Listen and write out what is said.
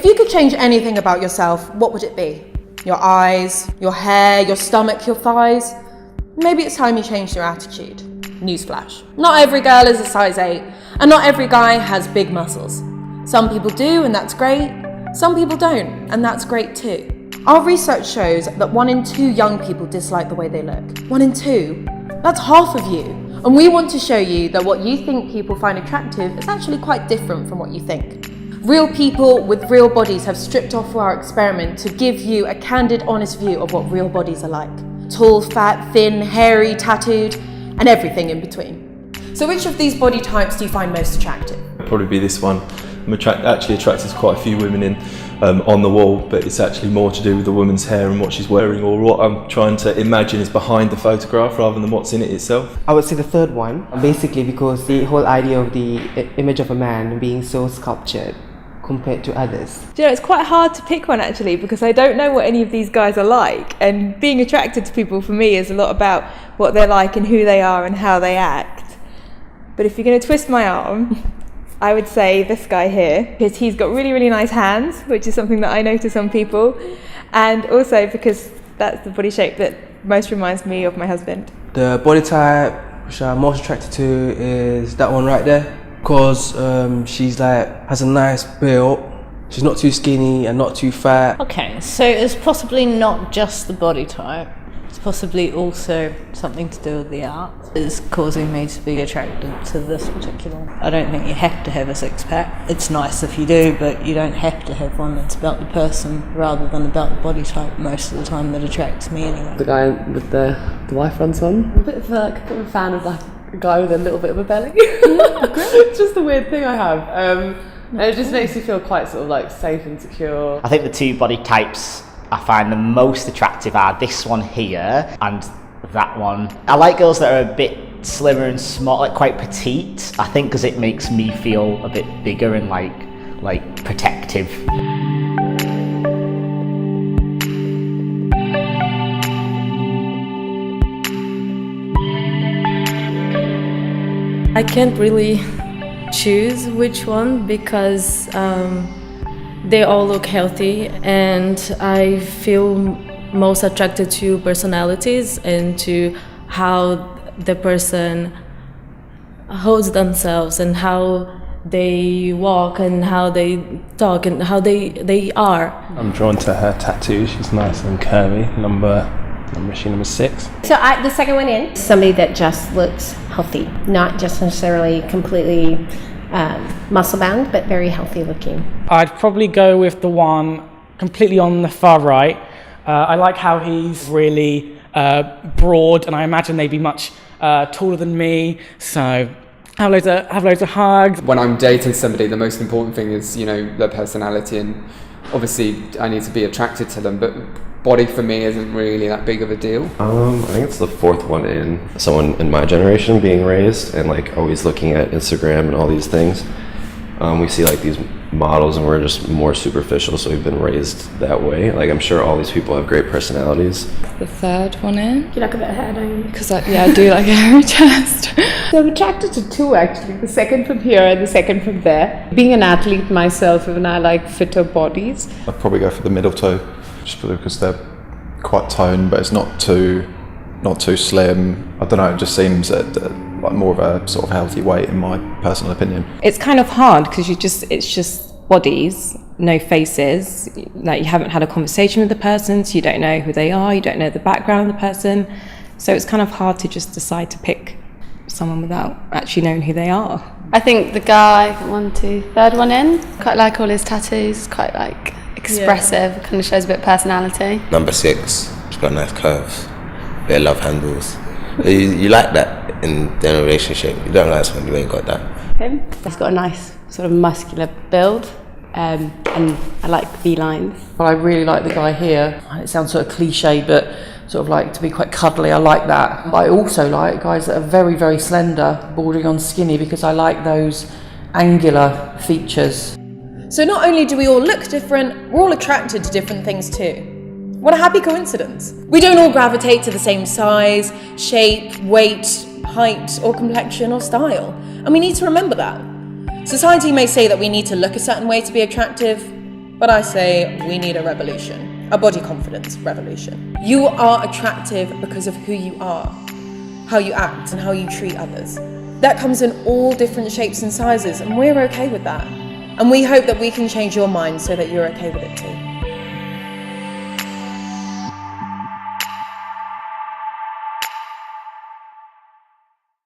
If you could change anything about yourself, what would it be? Your eyes, your hair, your stomach, your thighs? Maybe it's time you changed your attitude. Newsflash. Not every girl is a size 8, and not every guy has big muscles. Some people do, and that's great. Some people don't, and that's great too. Our research shows that 1 in 2 young people dislike the way they look. 1 in 2? That's half of you. And we want to show you that what you think people find attractive is actually quite different from what you think. Real people with real bodies have stripped off for our experiment to give you a candid, honest view of what real bodies are like. Tall, fat, thin, hairy, tattooed, and everything in between. So which of these body types do you find most attractive? It'll probably be this one. I'm actually attracted to quite a few women on the wall, but it's actually more to do with the woman's hair and what she's wearing, or what I'm trying to imagine is behind the photograph rather than what's in it itself. I would say the third one, basically because the whole idea of the image of a man being so sculptured compared to others. Do you know, it's quite hard to pick one actually, because I don't know what any of these guys are like, and being attracted to people for me is a lot about what they're like and who they are and how they act. But if you're going to twist my arm, I would say this guy here, because he's got really, really nice hands, which is something that I notice on people, and also because that's the body shape that most reminds me of my husband. The body type which I'm most attracted to is that one right there, because she's like, has a nice build. She's not too skinny and not too fat. Okay, so it's possibly not just the body type. It's possibly also something to do with the art. It's causing me to be attracted to this particular. I don't think you have to have a six-pack. It's nice if you do, but you don't have to have one. It's about the person rather than about the body type most of the time that attracts me anyway. The guy with the Y fronts on. I'm a bit of a fan of like a guy with a little bit of a belly. It's just a weird thing I have. And it just makes me feel quite sort of like safe and secure. I think the 2 body types I find the most attractive are this one here and that one. I like girls that are a bit slimmer and small, like quite petite. I think because it makes me feel a bit bigger and like protective. I can't really choose which one because they all look healthy, and I feel most attracted to personalities and to how the person holds themselves and how they walk and how they talk and how they are. I'm drawn to her tattoo. She's nice and curvy. Number 6. So the second one in, somebody that just looks healthy, not just necessarily completely muscle bound, but very healthy looking. I'd probably go with the one completely on the far right. I like how he's really broad, and I imagine they'd be much taller than me, so have loads of hugs. When I'm dating somebody, the most important thing is, you know, their personality, and obviously I need to be attracted to them, but body for me isn't really that big of a deal. I think it's the 4th one in. Someone in my generation being raised and like always looking at Instagram and all these things. We see like these models and we're just more superficial, so we've been raised that way. Like I'm sure all these people have great personalities. The 3rd one in. You like a bit of hair, don't you? Because I do like a hairy chest. So I'm attracted to 2 actually, the second from here and the second from there. Being an athlete myself, and I like fitter bodies. I'd probably go for the middle 2, just because they're quite toned, but it's not too slim. I don't know, it just seems like more of a sort of healthy weight in my personal opinion. It's kind of hard because it's just bodies, no faces. Like you haven't had a conversation with the person, so you don't know who they are, you don't know the background of the person. So it's kind of hard to just decide to pick someone without actually knowing who they are. I think the guy, 3rd one in, quite like all his tattoos, quite like expressive, kind of shows a bit of personality. Number 6, she's got nice curves, bit of love handles. You like that in a relationship. You don't like someone who ain't got that. Him, he's got a nice sort of muscular build, and I like V-lines. Well, I really like the guy here. It sounds sort of cliche, but sort of like to be quite cuddly, I like that. But I also like guys that are very, very slender, bordering on skinny, because I like those angular features. So not only do we all look different, we're all attracted to different things too. What a happy coincidence. We don't all gravitate to the same size, shape, weight, height, or complexion or style. And we need to remember that. Society may say that we need to look a certain way to be attractive, But I say we need a revolution, a body confidence revolution. You are attractive because of who you are, how you act and how you treat others. That comes in all different shapes and sizes, and we're okay with that. And we hope that we can change your mind so that you're okay with it too.